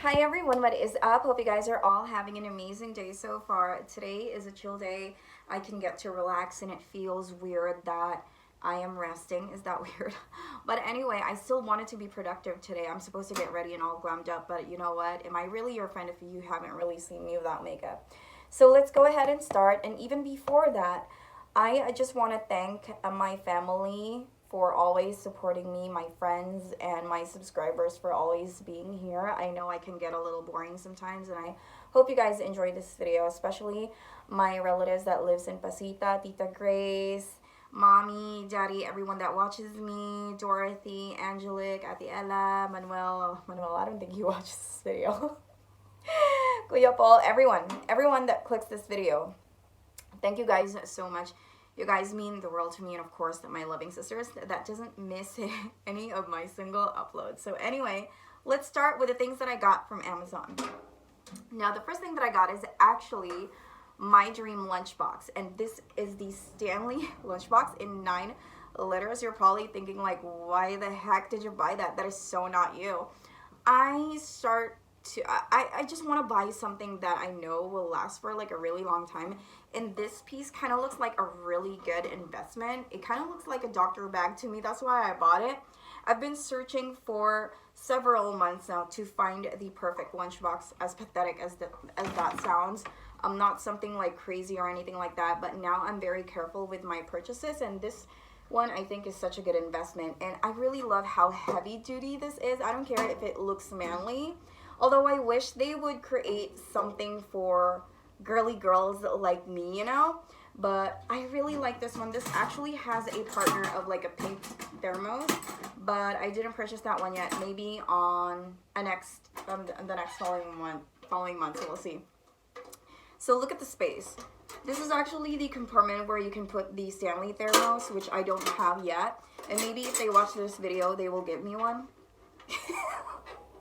Hi everyone, what is up? Hope you guys are all having an amazing day so far. Today is a chill day. I can get to relax and it feels weird that I am resting. Is that weird? But anyway, I still wanted to be productive today. I'm supposed to get ready and all glammed up, but you know what? Am I really your friend if you haven't really seen me without makeup? So let's go ahead and start. And even before that, I just want to thank my family for always supporting me, my friends, and my subscribers for always being here. I know I can get a little boring sometimes, and I hope you guys enjoy this video, especially my relatives that lives in Pasita, Tita Grace, Mommy, Daddy, everyone that watches me, Dorothy, Angelic, Ate Ella, Manuel, I don't think he watches this video. Kuya Paul, everyone that clicks this video. Thank you guys so much. You guys mean the world to me, and of course my loving sisters that doesn't miss any of my single uploads. So anyway, let's start with the things that I got from Amazon. Now the first thing that I got is actually my dream lunchbox, and this is the Stanley lunchbox in 9 letters. You're probably thinking like, why the heck did you buy that? That is so not you. I just want to buy something that I know will last for like a really long time, and this piece kind of looks like a really good investment. It kind of looks like a doctor bag to me. That's why I bought it. I've been searching for several months now to find the perfect lunchbox, as pathetic as that sounds. Not something like crazy or anything like that, but now I'm very careful with my purchases, and this one I think is such a good investment. And I really love how heavy duty this is. I don't care if it looks manly, although I wish they would create something for girly girls like me, you know? But I really like this one. This actually has a partner of like a pink thermos, but I didn't purchase that one yet. Maybe on the next following month, so we'll see. So look at the space. This is actually the compartment where you can put the Stanley thermos, which I don't have yet. And maybe if they watch this video, they will give me one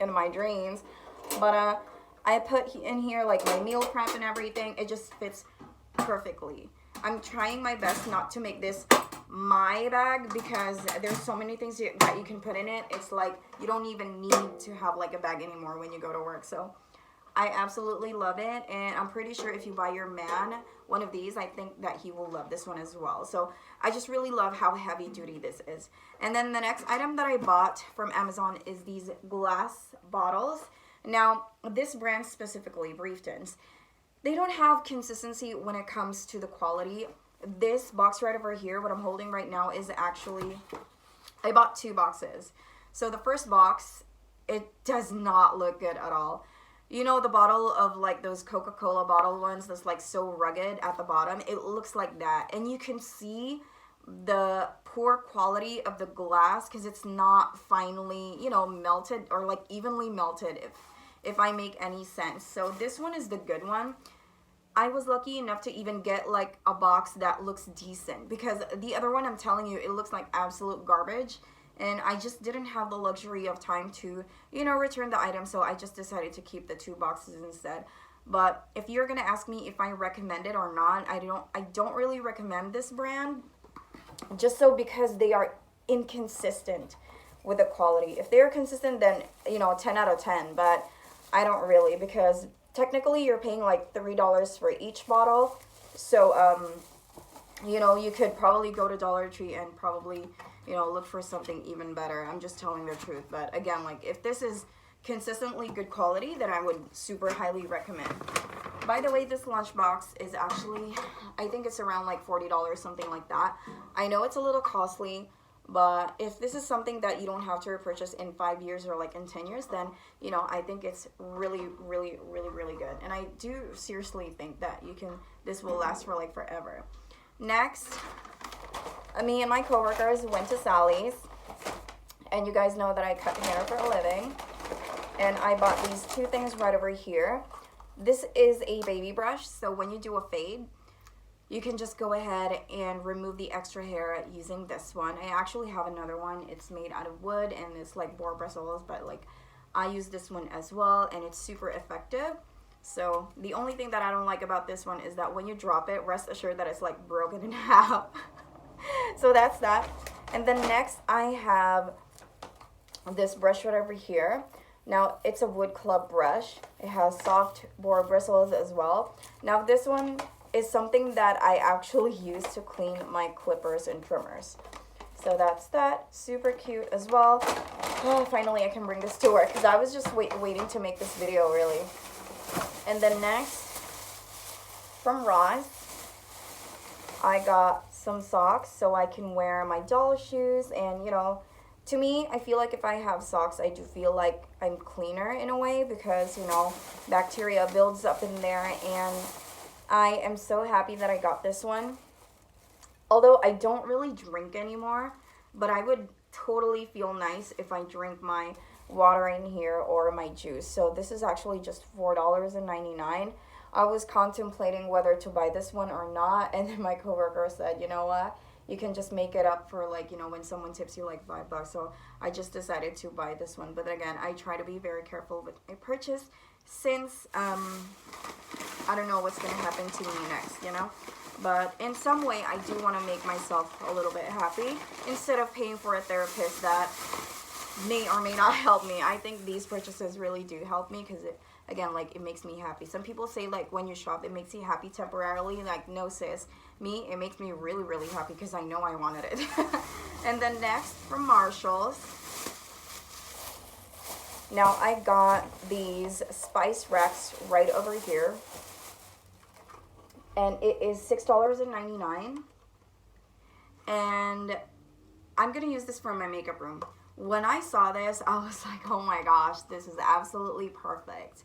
in my dreams. But I put in here like my meal prep and everything. It just fits perfectly. I'm trying my best not to make this my bag because there's so many things that you can put in it. It's like you don't even need to have like a bag anymore when you go to work. So I absolutely love it, and I'm pretty sure if you buy your man one of these, I think that he will love this one as well. So I just really love how heavy duty this is. And then the next item that I bought from Amazon is these glass bottles. Now, this brand specifically, Brieftons, they don't have consistency when it comes to the quality. This box right over here, what I'm holding right now, is actually, I bought 2 boxes. So the first box, it does not look good at all. You know the bottle of like those Coca-Cola bottle ones that's like so rugged at the bottom? It looks like that. And you can see the poor quality of the glass because it's not finely, you know, melted or like evenly melted, if I make any sense. So this one is the good one. I was lucky enough to even get like a box that looks decent, because the other one, I'm telling you, it looks like absolute garbage. And I just didn't have the luxury of time to, you know, return the item. So I just decided to keep the 2 boxes instead. But if you're going to ask me if I recommend it or not, I don't really recommend this brand. Just so because they are inconsistent with the quality. If they're consistent, then, you know, 10 out of 10. But I don't really, because technically you're paying like $3 for each bottle. So, you know, you could probably go to Dollar Tree and probably, you know, look for something even better. I'm just telling the truth. But again, like if this is consistently good quality, then I would super highly recommend. By the way, this lunchbox is actually, I think it's around like $40, something like that. I know it's a little costly, but if this is something that you don't have to repurchase in 5 years or like in 10 years, then, you know, I think it's really, really, really, really good. And I do seriously think that this will last for like forever. Next, me and my coworkers went to Sally's, and you guys know that I cut hair for a living, and I bought these 2 things right over here. This is a baby brush, so when you do a fade, you can just go ahead and remove the extra hair using this one. I actually have another one. It's made out of wood, and it's like boar bristles, but like I use this one as well, and it's super effective. So the only thing that I don't like about this one is that when you drop it, rest assured that it's like broken in half. So that's that. And then next I have this brush right over here. Now, it's a wood club brush. It has soft boar bristles as well. Now, this one is something that I actually use to clean my clippers and trimmers. So that's that. Super cute as well. Oh, finally, I can bring this to work because I was just waiting to make this video, really. And then next, from Ross, I got some socks so I can wear my doll shoes. And, you know, to me, I feel like if I have socks, I do feel like I'm cleaner in a way because, you know, bacteria builds up in there. And I am so happy that I got this one. Although I don't really drink anymore, but I would totally feel nice if I drink my water in here or my juice. So this is actually just $4.99. I was contemplating whether to buy this one or not, and then my coworker said, you know what, you can just make it up for, like, you know, when someone tips you like $5. So I just decided to buy this one. But again, I try to be very careful with my purchase since I don't know what's gonna happen to me next, you know. But in some way, I do want to make myself a little bit happy instead of paying for a therapist that may or may not help me. I think these purchases really do help me because it, again, like, it makes me happy. Some people say, like, when you shop, it makes you happy temporarily. Like, no, sis. Me, it makes me really, really happy because I know I wanted it. And then next, from Marshall's. Now, I got these spice racks right over here. And it is $6.99. And I'm going to use this for my makeup room. When I saw this, I was like, oh my gosh, this is absolutely perfect.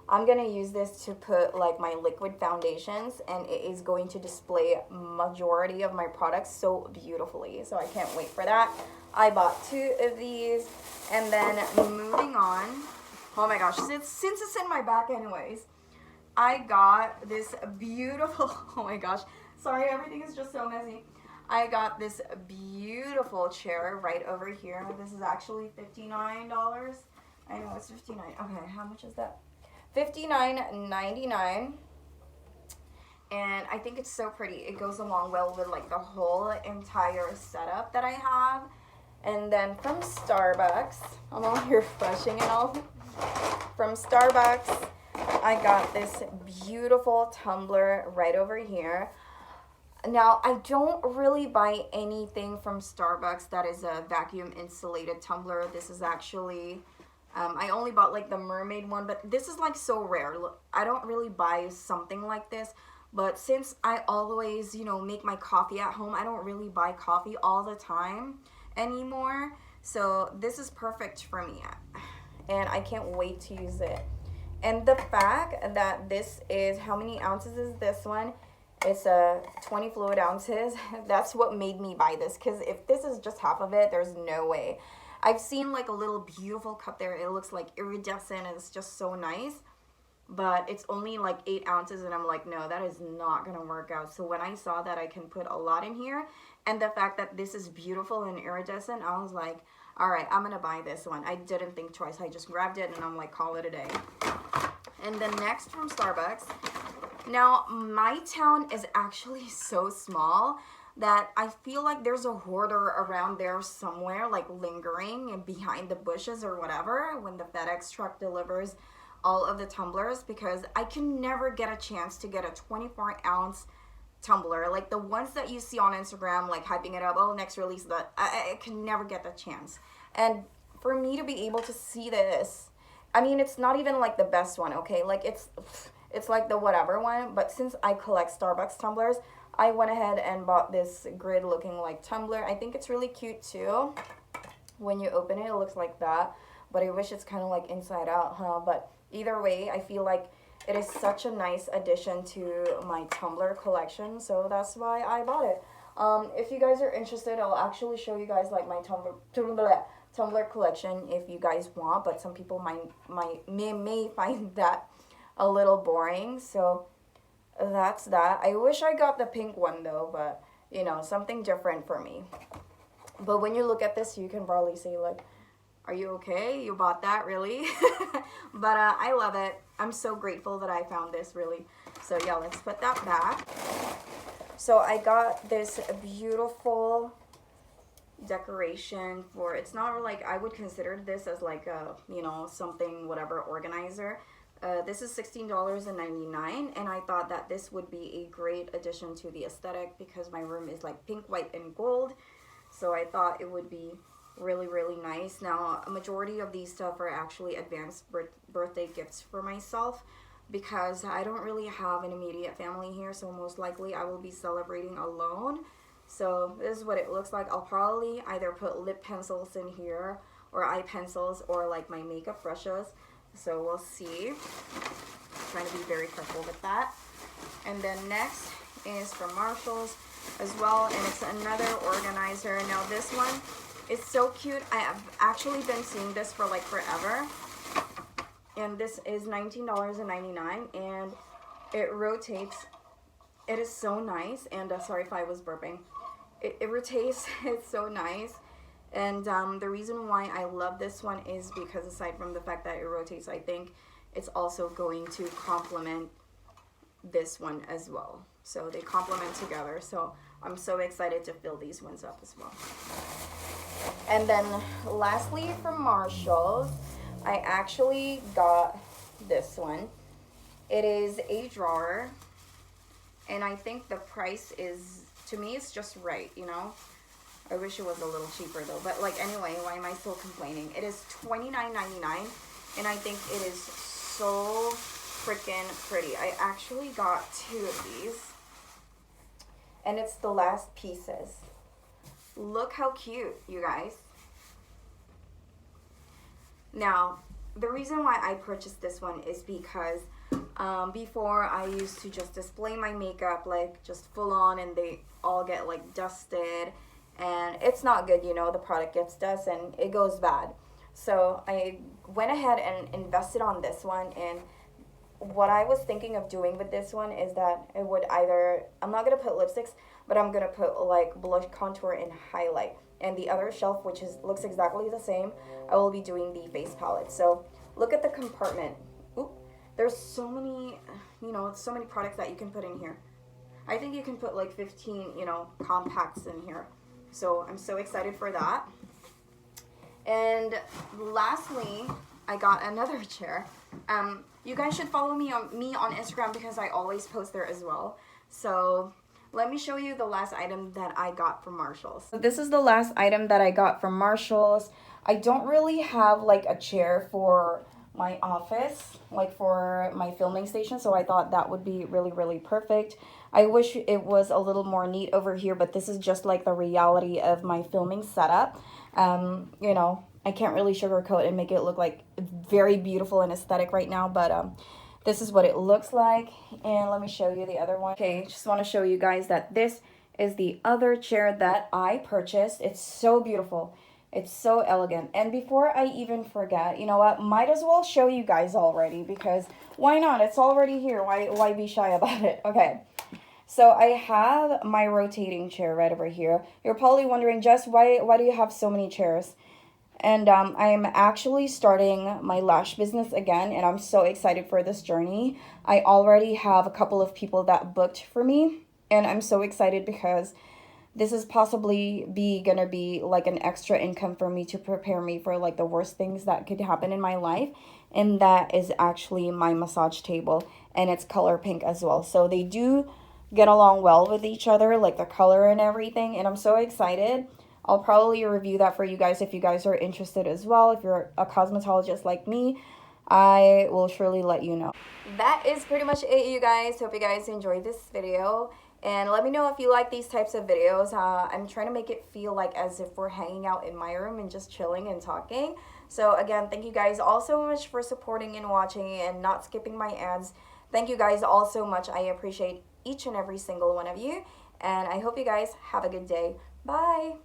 I'm going to use this to put, like, my liquid foundations, and it is going to display majority of my products so beautifully. So I can't wait for that. I bought 2 of these. And then moving on, oh my gosh, since it's in my back anyways, I got this beautiful, oh my gosh, sorry, everything is just so messy. I got this beautiful chair right over here. This is actually $59. I know it's $59. Okay, how much is that? $59.99. And I think it's so pretty. It goes along well with, like, the whole entire setup that I have. And then from Starbucks, I'm all here refreshing and all. From Starbucks, I got this beautiful tumbler right over here. Now, I don't really buy anything from Starbucks that is a vacuum insulated tumbler. This is actually, I only bought, like, the mermaid one, but this is, like, so rare. Look, I don't really buy something like this, but since I always, you know, make my coffee at home, I don't really buy coffee all the time anymore. So this is perfect for me, and I can't wait to use it. And the fact that this is, how many ounces is this one? It's 20 fluid ounces. That's what made me buy this, because if this is just half of it, there's no way. I've seen, like, a little beautiful cup there. It looks like iridescent and it's just so nice, but it's only like 8 ounces, and I'm like, no, that is not gonna work out. So when I saw that I can put a lot in here, and the fact that this is beautiful and iridescent, I was like, all right, I'm gonna buy this one. I didn't think twice. I just grabbed it and I'm like, call it a day. And then next from Starbucks. Now, my town is actually so small that I feel like there's a hoarder around there somewhere, like, lingering and behind the bushes or whatever when the FedEx truck delivers all of the tumblers, because I can never get a chance to get a 24-ounce tumbler, like the ones that you see on Instagram, like, hyping it up, oh, next release, that I can never get the chance. And for me to be able to see this, I mean, it's not even like the best one, okay, like, it's like the whatever one, but since I collect Starbucks tumblers, I went ahead and bought this grid looking like tumbler. I think it's really cute too. When you open it, it looks like that, but I wish it's kind of like inside out, huh? But either way, I feel like it is such a nice addition to my tumbler collection, so that's why I bought it. If you guys are interested, I'll actually show you guys, like, my tumbler collection if you guys want, but some people may find that a little boring, so that's that. I wish I got the pink one though, but, you know, something different for me. But when you look at this, you can probably say, like, are you okay? You bought that, really? But I love it. I'm so grateful that I found this, really. So yeah, let's put that back. So I got this beautiful decoration for, it's not like, I would consider this as like a, you know, something, whatever, organizer. This is $16.99, and I thought that this would be a great addition to the aesthetic because my room is like pink, white, and gold. So I thought it would be really, really nice. Now, a majority of these stuff are actually advanced birthday gifts for myself because I don't really have an immediate family here, so most likely I will be celebrating alone. So this is what it looks like. I'll probably either put lip pencils in here or eye pencils or like my makeup brushes. So we'll see. I'm trying to be very careful with that. And then next is from Marshall's as well, and it's another organizer. Now this one is so cute. I have actually been seeing this for like forever. And this is $19.99, and it rotates. It is so nice. And sorry if I was burping. It rotates. It's so nice. And the reason why I love this one is because aside from the fact that it rotates, I think it's also going to complement this one as well. So they complement together. So I'm so excited to fill these ones up as well. And then lastly from Marshall's, I actually got this one. It is a drawer, and I think the price is, to me, it's just right, you know. I wish it was a little cheaper though, but like anyway, why am I still complaining? It is $29.99, and I think it is so freaking pretty. I actually got 2 of these, and it's the last pieces. Look how cute, you guys. Now, the reason why I purchased this one is because before I used to just display my makeup like just full on, and they all get like dusted, and it's not good, you know, the product gets dust and it goes bad. So I went ahead and invested on this one, and what I was thinking of doing with this one is that it would either, I'm not going to put lipsticks, but I'm going to put like blush, contour, and highlight. And the other shelf, which looks exactly the same, I will be doing the face palette. So look at the compartment. Oop, there's so many, you know, so many products that you can put in here. I think you can put like 15, you know, compacts in here. So I'm so excited for that. And lastly, I got another chair. You guys should follow me on Instagram because I always post there as well. So let me show you the last item that I got from Marshall's. So this is the last item that I got from Marshall's. I don't really have like a chair for my office, like for my filming station, so I thought that would be really, really perfect. I wish it was a little more neat over here, but this is just like the reality of my filming setup. You know, I can't really sugarcoat and make it look like very beautiful and aesthetic right now, but this is what it looks like. And let me show you the other one. Okay, just want to show you guys that this is the other chair that I purchased. It's so beautiful. It's so elegant. And before I even forget, you know what, might as well show you guys already, because why not? It's already here. Why be shy about it? Okay. So I have my rotating chair right over here. You're probably wondering, Jess, why do you have so many chairs? And I'm actually starting my lash business again, and I'm so excited for this journey. I already have a couple of people that booked for me, and I'm so excited because this is possibly gonna be like an extra income for me to prepare me for like the worst things that could happen in my life. And that is actually my massage table, and it's color pink as well. So they do get along well with each other, like the color and everything, and I'm so excited. I'll probably review that for you guys if you guys are interested as well. If you're a cosmetologist like me, I will surely let you know. That is pretty much it, you guys. Hope you guys enjoyed this video. And let me know if you like these types of videos. I'm trying to make it feel like as if we're hanging out in my room and just chilling and talking. So again, thank you guys all so much for supporting and watching and not skipping my ads. Thank you guys all so much. I appreciate each and every single one of you. And I hope you guys have a good day. Bye.